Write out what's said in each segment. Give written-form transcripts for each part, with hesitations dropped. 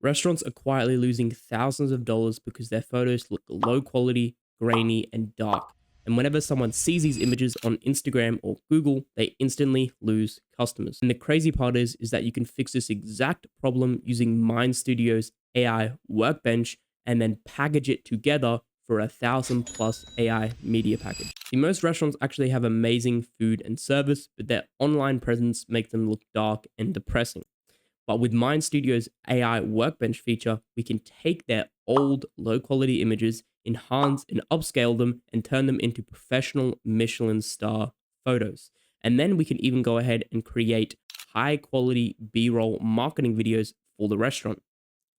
Restaurants are quietly losing thousands of dollars because their photos look low quality, grainy, and dark. And whenever someone sees these images on Instagram or Google, they instantly lose customers. And the crazy part is that you can fix this exact problem using MindStudio's AI workbench and then package it together for 1,000+ AI media package. See, most restaurants actually have amazing food and service, but their online presence makes them look dark and depressing. But with MindStudio's AI Workbench feature, we can take their old low quality images, enhance and upscale them, and turn them into professional Michelin star photos. And then we can even go ahead and create high quality B-roll marketing videos for the restaurant.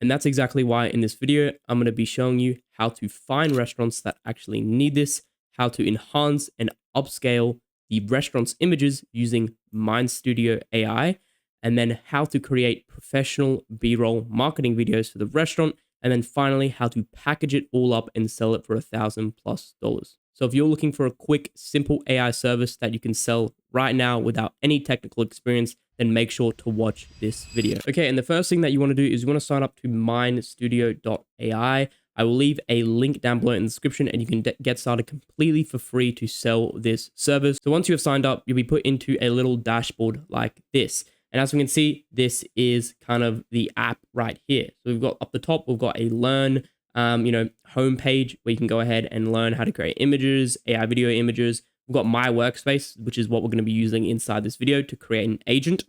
And that's exactly why in this video, I'm going to be showing you how to find restaurants that actually need this, how to enhance and upscale the restaurant's images using MindStudio AI, and then how to create professional B-roll marketing videos for the restaurant, and then finally how to package it all up and sell it for $1,000+. So if you're looking for a quick, simple AI service that you can sell right now without any technical experience, then make sure to watch this video. Okay, and the first thing that you want to do is you want to sign up to mindstudio.ai. I will leave a link down below in the description and you can get started completely for free to sell this service. So once you have signed up, you'll be put into a little dashboard like this. And as we can see, this is kind of the app right here. So we've got up the top, we've got a learn, homepage where you can go ahead and learn how to create images, AI video images. We've got my workspace, which is what we're going to be using inside this video to create an agent.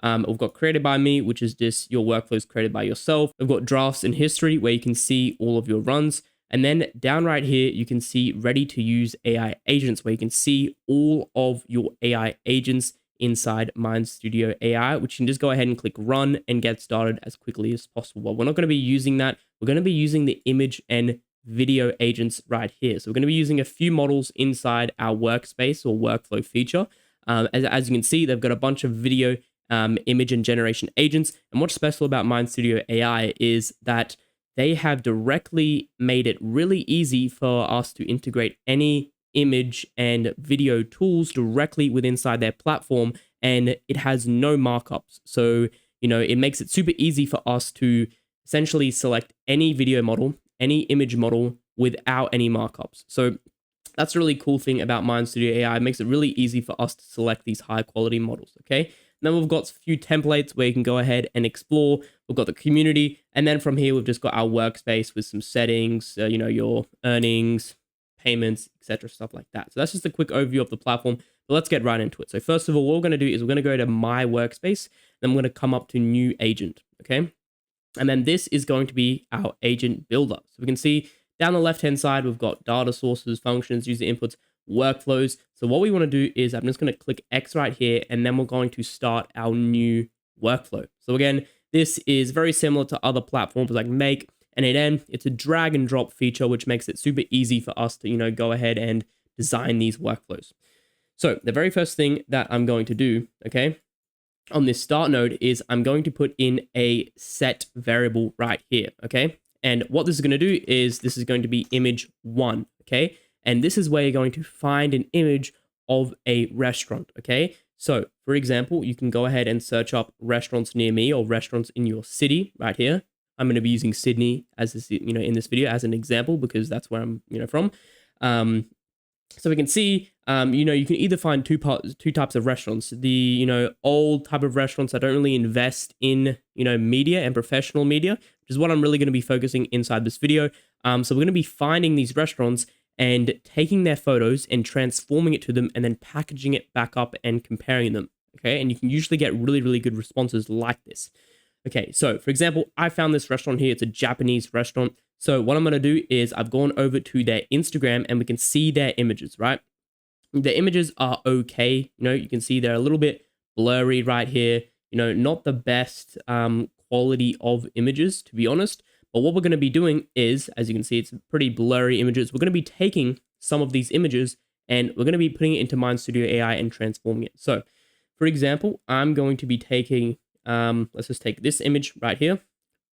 We've got created by me, which is just your workflows created by yourself. We've got drafts and history where you can see all of your runs. And then down right here, you can see ready to use AI agents where you can see all of your AI agents inside MindStudio AI, which you can just go ahead and click run and get started as quickly as possible. But we're not going to be using that. We're going to be using the image and video agents right here. So we're going to be using a few models inside our workspace or workflow feature. As you can see, they've got a bunch of video, image and generation agents. And what's special about MindStudio AI is that they have directly made it really easy for us to integrate any image and video tools directly within inside their platform, and it has no markups. So, it makes it super easy for us to essentially select any video model, any image model without any markups. So that's a really cool thing about MindStudio AI. It makes it really easy for us to select these high quality models, okay? Then we've got a few templates where you can go ahead and explore. We've got the community, and then from here, we've just got our workspace with some settings, your earnings, payments, etc., stuff like that. So that's just a quick overview of the platform, but let's get right into it. So first of all, what we're going to do is we're going to go to my workspace, then I'm going to come up to new agent, okay? And then this is going to be our agent builder. So we can see down the left-hand side, we've got data sources, functions, user inputs, workflows. So what we want to do is I'm just going to click X right here, and then we're going to start our new workflow. So again, this is very similar to other platforms like Make, and then it's a drag and drop feature, which makes it super easy for us to, go ahead and design these workflows. So the very first thing that I'm going to do, okay, on this start node is I'm going to put in a set variable right here, okay? And what this is going to do is this is going to be image 1, okay? And this is where you're going to find an image of a restaurant, okay? So for example, you can go ahead and search up restaurants near me or restaurants in your city right here. I'm going to be using Sydney as this, in this video as an example because that's where I'm, from. So we can see, you can either find two types of restaurants. The, old type of restaurants that don't really invest in, media and professional media, which is what I'm really going to be focusing inside this video. So we're going to be finding these restaurants and taking their photos and transforming it to them and then packaging it back up and comparing them. Okay. And you can usually get really, really good responses like this. Okay, so for example, I found this restaurant here. It's a Japanese restaurant. So what I'm going to do is I've gone over to their Instagram and we can see their images, right? The images are okay. You can see they're a little bit blurry right here. Not the best quality of images, to be honest. But what we're going to be doing is, as you can see, it's pretty blurry images. We're going to be taking some of these images and we're going to be putting it into MindStudio AI and transforming it. So for example, I'm going to be taking let's just take this image right here.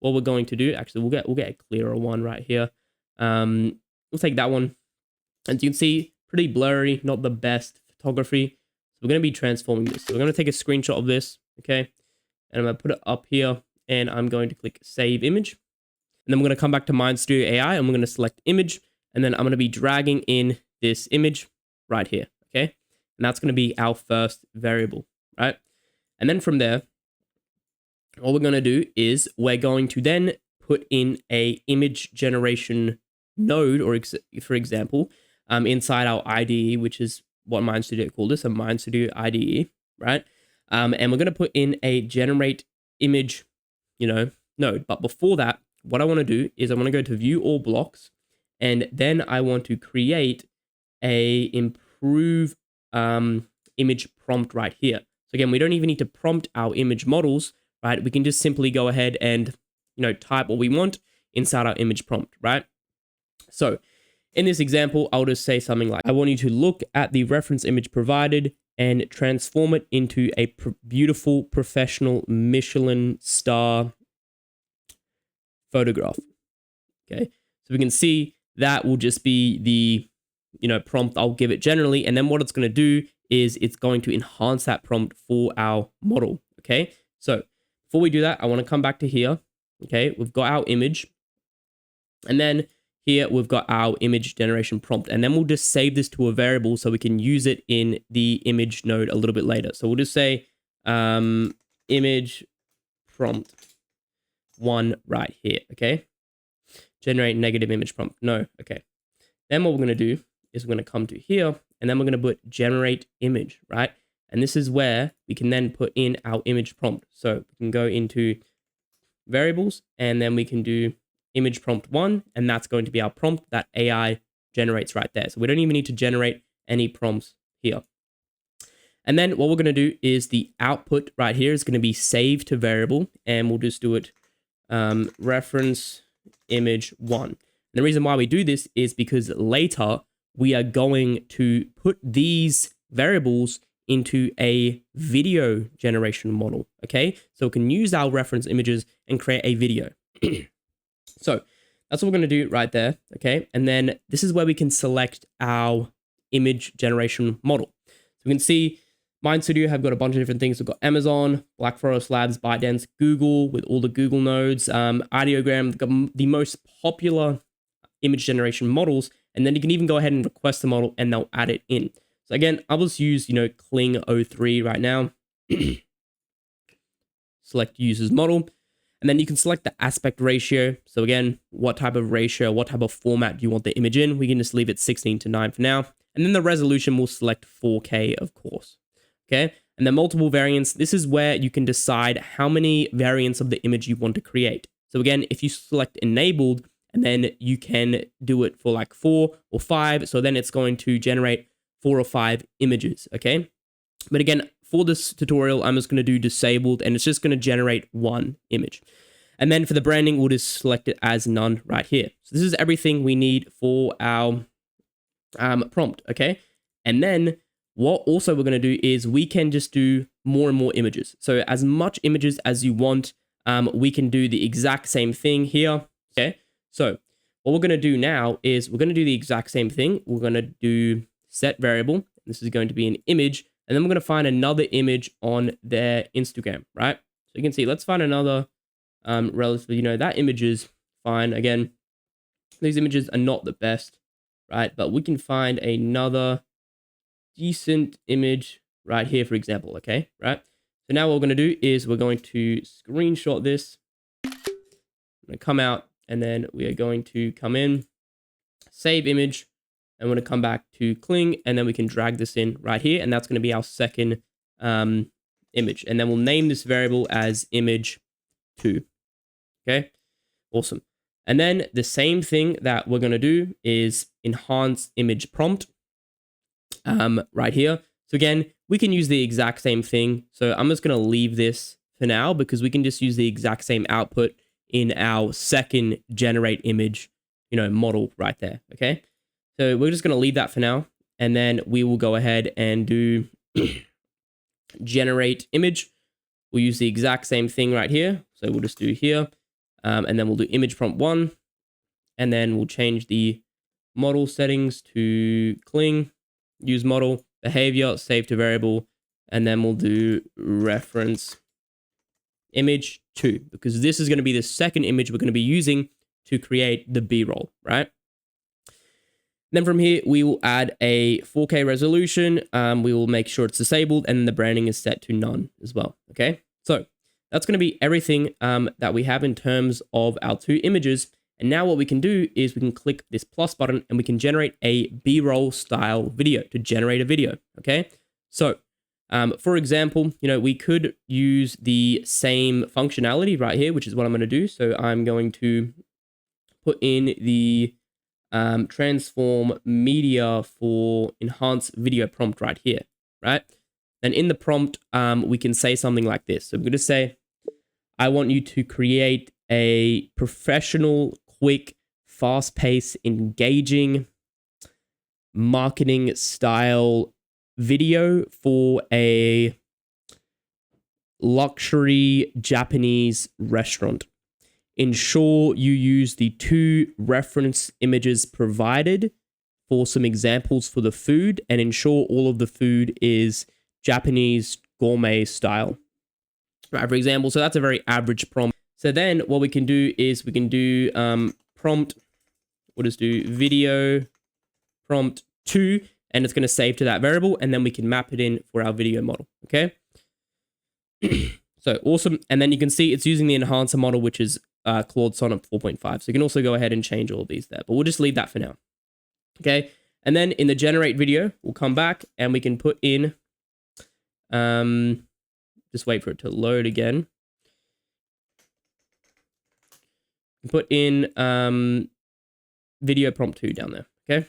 What we're going to do, actually, we'll get a clearer one right here. We'll take that one. As you can see, pretty blurry, not the best photography. So we're going to be transforming this. So we're going to take a screenshot of this, okay? And I'm going to put it up here. and I'm going to click save image. And then we're going to come back to MindStudio AI and we're going to select image. And then I'm going to be dragging in this image right here. Okay. And that's going to be our first variable, right? And then from there, all we're going to do is we're going to then put in a image generation node, or for example, inside our IDE, which is what MindStudio called this, a MindStudio IDE, right? And we're going to put in a generate image, node. But before that, what I want to do is I want to go to view all blocks, and then I want to create a improve image prompt right here. So again, we don't even need to prompt our image models, right? We can just simply go ahead and, type what we want inside our image prompt, right? So in this example, I'll just say something like, I want you to look at the reference image provided and transform it into a beautiful professional Michelin star photograph. Okay. So we can see that will just be the, prompt I'll give it generally. And then what it's going to do is it's going to enhance that prompt for our model. Okay. So before we do that, I want to come back to here. Okay. We've got our image. And then here we've got our image generation prompt. And then we'll just save this to a variable so we can use it in the image node a little bit later. So we'll just say image prompt 1 right here. Okay. Generate negative image prompt. No. Okay. Then what we're going to do is we're going to come to here, and then we're going to put generate image, right? And this is where we can then put in our image prompt. So we can go into variables, and then we can do image prompt 1, and that's going to be our prompt that AI generates right there. So we don't even need to generate any prompts here. And then what we're going to do is the output right here is going to be saved to variable, and we'll just do it reference image 1. And the reason why we do this is because later we are going to put these variables into a video generation model, okay? So we can use our reference images and create a video. So that's what we're going to do right there, okay? And then this is where we can select our image generation model. So we can see MindStudio have got a bunch of different things. We've got Amazon, Black Forest Labs, ByteDance, Google with all the Google nodes, Ideogram, the most popular image generation models. And then you can even go ahead and request the model and they'll add it in. So again, I'll just use, Kling 03 right now. Select users model. And then you can select the aspect ratio. So again, what type of ratio, what type of format do you want the image in? We can just leave it 16:9 for now. And then the resolution will select 4K, of course. Okay. And then multiple variants. This is where you can decide how many variants of the image you want to create. So again, if you select enabled, and then you can do it for like 4 or 5. So then it's going to generate 4 or 5 images. Okay. But again, for this tutorial, I'm just going to do disabled, and it's just going to generate 1 image. And then for the branding, we'll just select it as none right here. So this is everything we need for our prompt. Okay. And then what also we're going to do is we can just do more and more images. So as much images as you want, we can do the exact same thing here. Okay. So what we're going to do now is we're going to do the exact same thing. We're going to do set variable. This is going to be an image. And then we're going to find another image on their Instagram, right? So you can see, let's find another relatively, that image is fine. Again, these images are not the best, right? But we can find another decent image right here, for example, okay? Right? So now what we're going to do is we're going to screenshot this. I'm going to come out. And then we are going to come in, save image, and we're going to come back to Kling, and then we can drag this in right here, and that's going to be our second image. And then we'll name this variable as image2. Okay, awesome. And then the same thing that we're going to do is enhance image prompt right here. So again, we can use the exact same thing. So I'm just going to leave this for now because we can just use the exact same output in our second generate image, model right there. Okay. So we're just going to leave that for now. And then we will go ahead and do generate image. We'll use the exact same thing right here. So we'll just do here. And then we'll do image prompt 1. And then we'll change the model settings to Kling, use model, behavior, save to variable. And then we'll do reference image 2, because this is going to be the second image we're going to be using to create the B-roll, right? Then from here, we will add a 4K resolution. We will make sure it's disabled, and the branding is set to none as well, okay? So that's going to be everything that we have in terms of our 2 images. And now what we can do is we can click this plus button and we can generate a B-roll style video to generate a video, okay? So for example, we could use the same functionality right here, which is what I'm going to do. So I'm going to put in the transform media for enhance video prompt right here, right? And in the prompt, we can say something like this. So I'm going to say, I want you to create a professional, quick, fast-paced, engaging marketing style video for a luxury Japanese restaurant. Ensure you use the 2 reference images provided for some examples for the food, and ensure all of the food is Japanese gourmet style. Right, for example, so that's a very average prompt. So then what we can do is we can do prompt, we'll just do video prompt 2, and it's going to save to that variable, and then we can map it in for our video model, okay? So awesome. And then you can see it's using the enhancer model, which is Claude Sonnet 4.5. So you can also go ahead and change all of these there, but we'll just leave that for now, okay? And then in the generate video, we'll come back and we can put in, just wait for it to load again. Put in video prompt 2 down there, okay?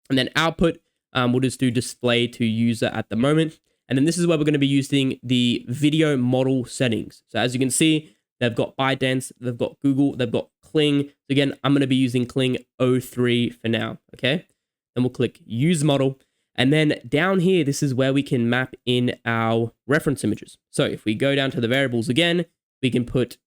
And then output, we'll just do display to user at the moment. And then this is where we're going to be using the video model settings. So as you can see, they've got ByteDance, they've got Google, they've got Kling. So again, I'm going to be using Kling 03 for now, okay? Then we'll click use model. And then down here, this is where we can map in our reference images. So if we go down to the variables again, we can put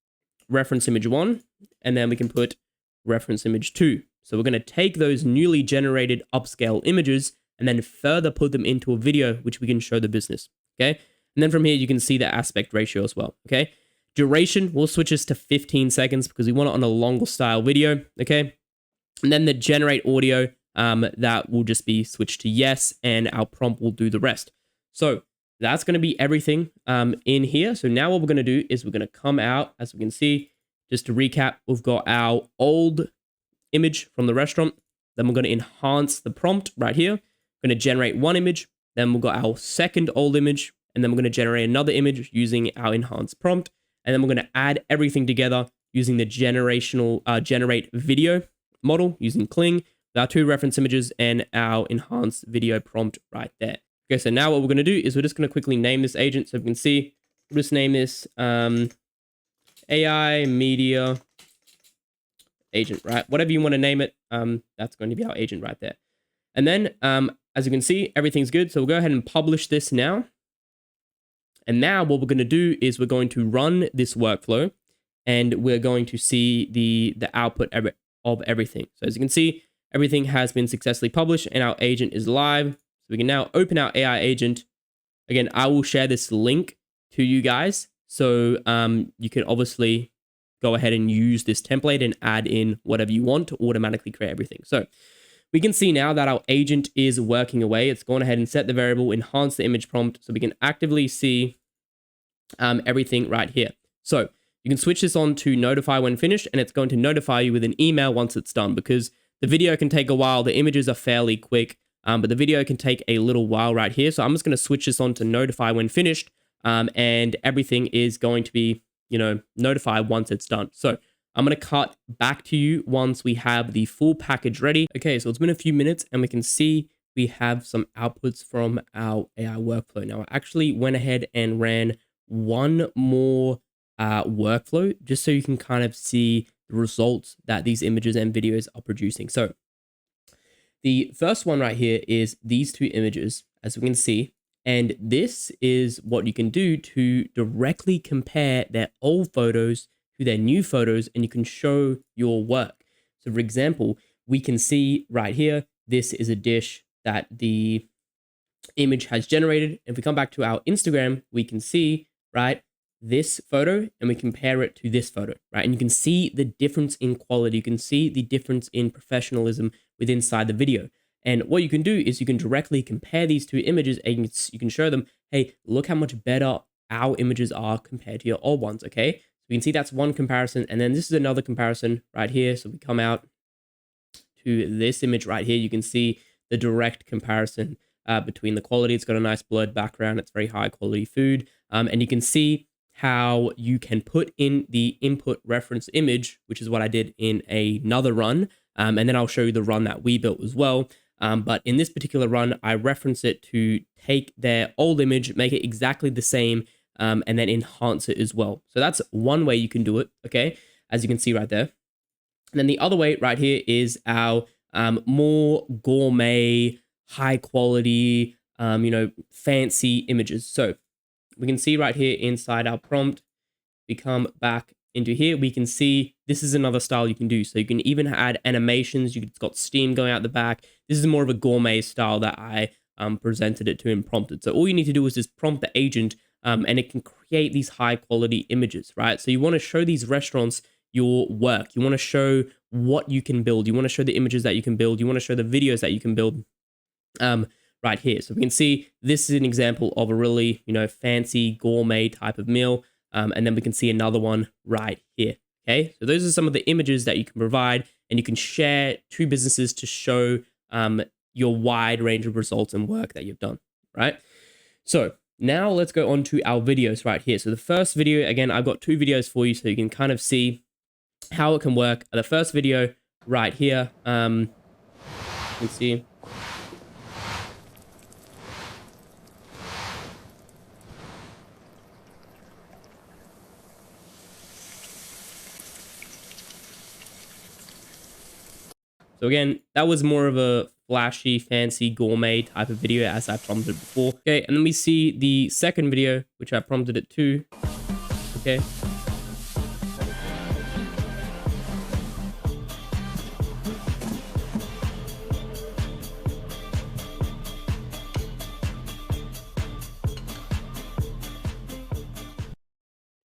reference image 1, and then we can put reference image 2. So we're going to take those newly generated upscale images and then further put them into a video, which we can show the business, okay? And then from here, you can see the aspect ratio as well, okay? Duration, we'll switch this to 15 seconds because we want it on a longer style video, okay? And then the generate audio, that will just be switched to yes, and our prompt will do the rest. So that's going to be everything in here. So now what we're going to do is we're going to come out, as we can see, just to recap, we've got our old image from the restaurant. Then we're going to enhance the prompt right here. We're going to generate one image. Then we've got our second old image. And then we're going to generate another image using our enhanced prompt. And then we're going to add everything together using the generate video model using Kling, with our 2 reference images and our enhanced video prompt right there. Okay, so now what we're going to do is we're just going to quickly name this agent. So we can see, we'll just name this AI media agent, right? Whatever you want to name it, that's going to be our agent right there. And then, as you can see, everything's good. So we'll go ahead and publish this now. And now what we're going to do is we're going to run this workflow, and we're going to see the output of everything. So as you can see, everything has been successfully published and our agent is live. So we can now open our AI agent. Again, I will share this link to you guys. So you can obviously go ahead and use this template and add in whatever you want to automatically create everything. So we can see now that our agent is working away. It's gone ahead and set the variable, enhance the image prompt, so we can actively see everything right here. So you can switch this on to notify when finished, and it's going to notify you with an email once it's done, because the video can take a while. The images are fairly quick, but the video can take a little while right here. So I'm just going to switch this on to notify when finished, and everything is going to be, notified once it's done. So I'm going to cut back to you once we have the full package ready. Okay, so it's been a few minutes and we can see we have some outputs from our AI workflow. Now, I actually went ahead and ran one more workflow just so you can kind of see the results that these images and videos are producing. So the first one right here is these 2 images, as we can see. And this is what you can do to directly compare their old photos to their new photos, and you can show your work. So for example, we can see right here, this is a dish that the image has generated. If we come back to our Instagram, we can see, right, this photo and we compare it to this photo, right? And you can see the difference in quality. You can see the difference in professionalism within inside the video. And what you can do is you can directly compare these two images and you can show them, hey, look how much better our images are compared to your old ones, okay? So we can see that's one comparison. And then this is another comparison right here. So we come out to this image right here. You can see the direct comparison between the quality. It's got a nice blurred background. It's very high quality food. And you can see how you can put in the input reference image, which is what I did in another run. And then I'll show you the run that we built as well. But in this particular run, I reference it to take their old image, make it exactly the same, and then enhance it as well. So that's one way you can do it, okay? As you can see right there. And then the other way right here is our more gourmet, high quality, fancy images. So we can see right here inside our prompt, we come back into here, we can see this is another style you can do. So you can even add animations. It's got steam going out the back. This is more of a gourmet style that I presented it to and prompted. So all you need to do is just prompt the agent and it can create these high quality images, right? So you want to show these restaurants your work. You want to show what you can build. You want to show the images that you can build. You want to show the videos that you can build. Right here. So we can see this is an example of a really, fancy gourmet type of meal. And then we can see another one right here. Okay. So those are some of the images that you can provide and you can share to businesses to show your wide range of results and work that you've done. Right. So now let's go on to our videos right here. So the first video, again, I've got two videos for you so you can kind of see how it can work. The first video right here, you can see. So again, that was more of a flashy, fancy, gourmet type of video as I prompted before. Okay, and then we see the second video, which I prompted it to. Okay.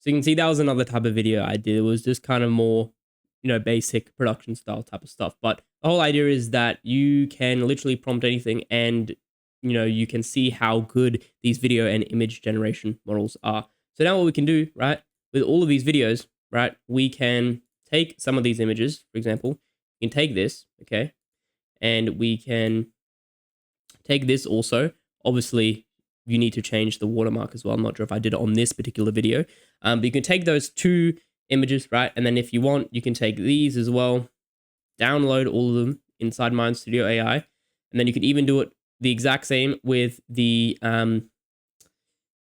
So you can see that was another type of video I did. It was just kind of more, basic production style type of stuff. But the whole idea is that you can literally prompt anything and, you can see how good these video and image generation models are. So now what we can do, right, with all of these videos, right, we can take some of these images, for example, we can take this, okay, and we can take this also. Obviously, you need to change the watermark as well. I'm not sure if I did it on this particular video, but you can take those two images, right? And then if you want, you can take these as well, download all of them inside MindStudio AI, and then you can even do it the exact same with the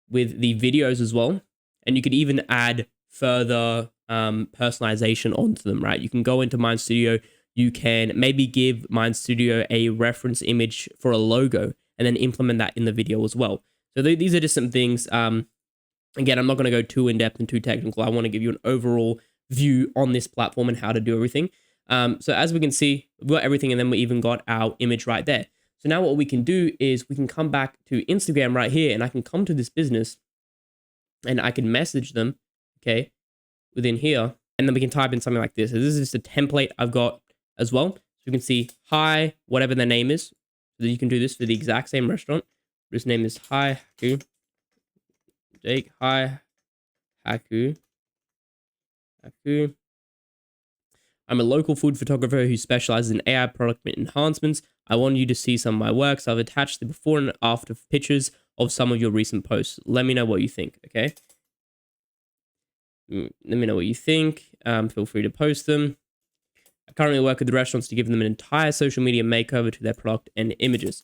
videos as well. And you could even add further personalization onto them, right? You can go into MindStudio, you can maybe give MindStudio a reference image for a logo, and then implement that in the video as well. So these are just some things. Again, I'm not going to go too in-depth and too technical. I want to give you an overall view on this platform and how to do everything. So as we can see, we've got everything, and then we even got our image right there. So now what we can do is we can come back to Instagram right here, and I can come to this business and I can message them, okay, within here. And then we can type in something like this. So this is just a template I've got as well. So you can see, hi, whatever their name is. So you can do this for the exact same restaurant. Just name this Hi Haku. Jake, hi Haku. I'm a local food photographer who specializes in AI product enhancements. I want you to see some of my work. So I've attached the before and after pictures of some of your recent posts. Let me know what you think, okay? Let me know what you think. Feel free to post them. I currently work with the restaurants to give them an entire social media makeover to their product and images.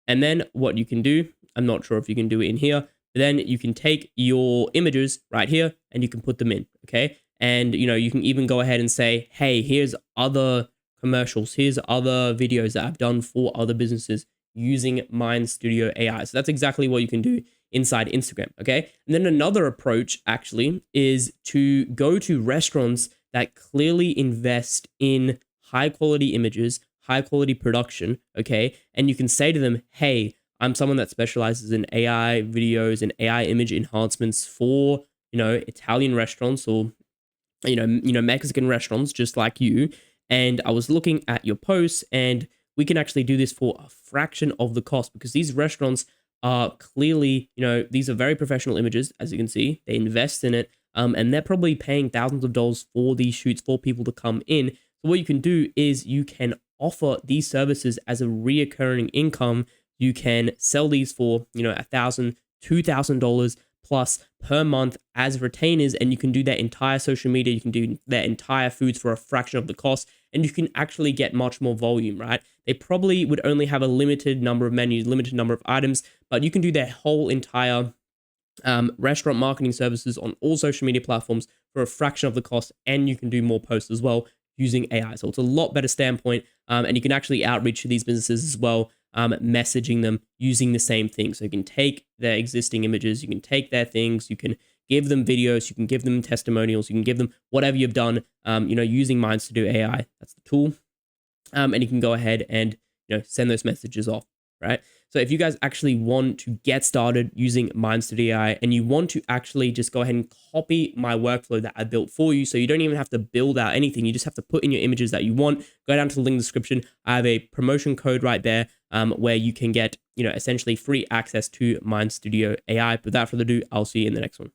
And then what you can do, I'm not sure if you can do it in here, but then you can take your images right here and you can put them in, okay? And, you can even go ahead and say, hey, here's other commercials. Here's other videos that I've done for other businesses using MindStudio AI. So that's exactly what you can do inside Instagram, okay? And then another approach actually is to go to restaurants that clearly invest in high quality images, high quality production, okay? And you can say to them, hey, I'm someone that specializes in AI videos and AI image enhancements for Italian restaurants or Mexican restaurants just like you. And I was looking at your posts, and we can actually do this for a fraction of the cost because these restaurants are clearly, these are very professional images, as you can see. They invest in it, and they're probably paying thousands of dollars for these shoots for people to come in. So what you can do is you can offer these services as a reoccurring income. You can sell these for, $1,000, $2,000 plus per month as retainers, and you can do that entire social media. You can do their entire foods for a fraction of the cost, and you can actually get much more volume, right? They probably would only have a limited number of menus, limited number of items, but you can do their whole entire restaurant marketing services on all social media platforms for a fraction of the cost, and you can do more posts as well using AI. So it's a lot better standpoint, and you can actually outreach to these businesses as well, messaging them using the same thing. So you can take their existing images, you can take their things, you can give them videos, you can give them testimonials, you can give them whatever you've done, using MindStudio AI. That's the tool. And you can go ahead and send those messages off, right? So if you guys actually want to get started using MindStudio AI and you want to actually just go ahead and copy my workflow that I built for you, so you don't even have to build out anything, you just have to put in your images that you want, go down to the link in the description. I have a promotion code right there where you can get essentially free access to MindStudio AI. But without further ado, I'll see you in the next one.